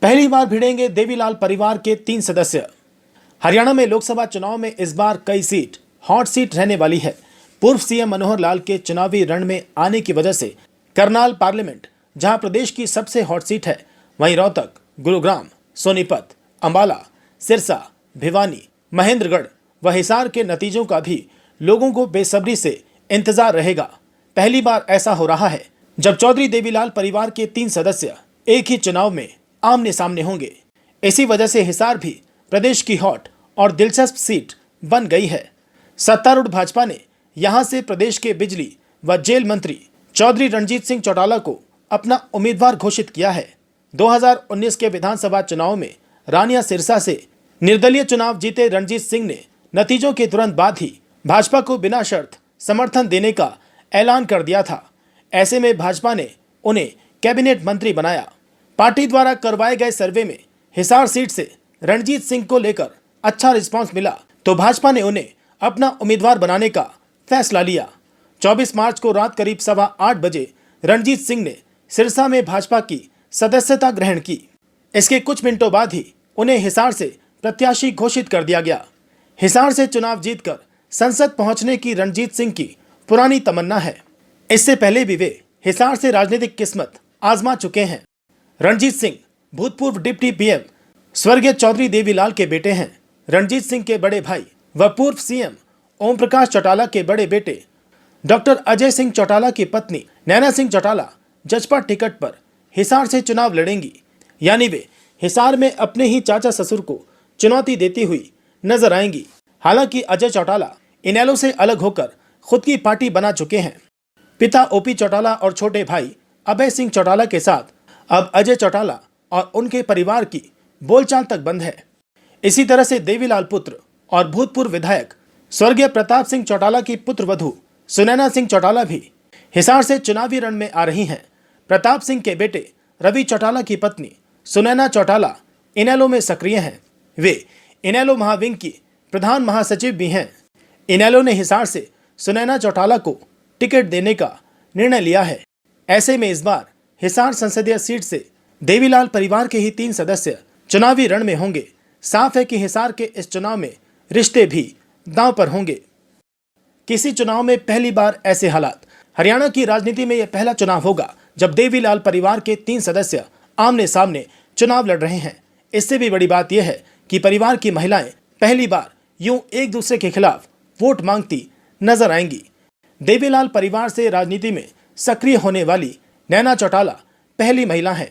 पहली बार भिड़ेंगे देवीलाल परिवार के 3 सदस्य। हरियाणा में लोकसभा चुनाव में इस बार कई सीट हॉट सीट रहने वाली है। पूर्व सीएम मनोहर लाल के चुनावी रण में आने की वजह से करनाल पार्लियामेंट, जहां प्रदेश की सबसे हॉट सीट है, वहीं रोहतक, गुरुग्राम, सोनीपत, अंबाला, सिरसा, भिवानी, महेंद्रगढ़ व हिसार के नतीजों का भी लोगों को बेसब्री से इंतजार रहेगा। पहली बार ऐसा हो रहा है जब चौधरी देवीलाल परिवार के 3 सदस्य एक ही चुनाव में आमने सामने होंगे। इसी वजह से हिसार भी प्रदेश की हॉट और दिलचस्प सीट बन गई है। सत्तारूढ़ भाजपा ने यहां से प्रदेश के बिजली व जेल मंत्री चौधरी रणजीत सिंह चौटाला को अपना उम्मीदवार घोषित किया है। 2019 के विधानसभा चुनाव में रानिया सिरसा से निर्दलीय चुनाव जीते रणजीत सिंह ने नतीजों के तुरंत बाद ही भाजपा को बिना शर्त समर्थन देने का ऐलान कर दिया था। ऐसे में भाजपा ने उन्हें कैबिनेट मंत्री बनाया। पार्टी द्वारा करवाए गए सर्वे में हिसार सीट से रणजीत सिंह को लेकर अच्छा रिस्पांस मिला, तो भाजपा ने उन्हें अपना उम्मीदवार बनाने का फैसला लिया। 24 मार्च को रात करीब 8:15 बजे रणजीत सिंह ने सिरसा में भाजपा की सदस्यता ग्रहण की। इसके कुछ मिनटों बाद ही उन्हें हिसार से प्रत्याशी घोषित कर दिया गया। हिसार से चुनाव जीतकर संसद पहुंचने की रणजीत सिंह की पुरानी तमन्ना है। इससे पहले भी वे हिसार से राजनीतिक किस्मत आजमा चुके हैं। रणजीत सिंह भूतपूर्व डिप्टी पीएम स्वर्गीय चौधरी देवीलाल के बेटे हैं। रणजीत सिंह के बड़े भाई व पूर्व सीएम ओम प्रकाश चौटाला के बड़े बेटे डॉक्टर अजय सिंह चौटाला की पत्नी नैना सिंह चौटाला जजपा टिकट पर हिसार से चुनाव लड़ेंगी। यानी वे हिसार में अपने ही चाचा ससुर को चुनौती देती हुई नजर आएंगी। हालांकि अजय चौटाला इनेलो से अलग होकर खुद की पार्टी बना चुके हैं। पिता ओपी चौटाला और छोटे भाई अभय सिंह चौटाला के साथ अब अजय चौटाला और उनके परिवार की बोलचाल तक बंद है। इसी तरह से देवीलाल पुत्र और भूतपूर्व विधायक स्वर्गीय प्रताप सिंह चौटाला की पुत्र वधू सुनैना सिंह चौटाला भी हिसार से चुनावी रण में आ रही हैं। प्रताप सिंह के बेटे रवि चौटाला की पत्नी सुनैना चौटाला इनेलो में सक्रिय हैं। वे इनेलो महाविंग की प्रधान महासचिव भी हैं। इनेलो ने हिसार से सुनैना चौटाला को टिकट देने का निर्णय लिया है। ऐसे में इस बार हिसार संसदीय सीट से देवीलाल परिवार के ही 3 सदस्य चुनावी रण में होंगे। साफ है कि हिसार के इस चुनाव में रिश्ते भी दांव पर होंगे। किसी चुनाव में पहली बार ऐसे हालात। हरियाणा की राजनीति में यह पहला चुनाव होगा जब देवीलाल परिवार के 3 सदस्य आमने सामने चुनाव लड़ रहे हैं। इससे भी बड़ी बात यह है कि परिवार की महिलाएं पहली बार यूं एक दूसरे के खिलाफ वोट मांगती नजर आएंगी। देवीलाल परिवार से राजनीति में सक्रिय होने वाली नैना चौटाला पहली महिला हैं।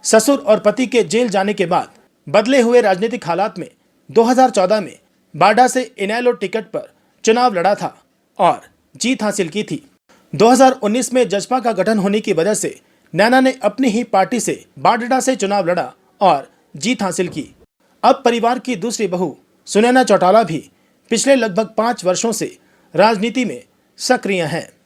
ससुर और पति के जेल जाने के बाद बदले हुए राजनीतिक हालात में 2014 में बाडा से इनेलो टिकट पर चुनाव लड़ा था और जीत हासिल की थी। 2019 में जजपा का गठन होने की वजह से नैना ने अपनी ही पार्टी से बाडा से चुनाव लड़ा और जीत हासिल की। अब परिवार की दूसरी बहू सुनैना चौटाला भी पिछले लगभग 5 वर्षों से राजनीति में सक्रिय हैं।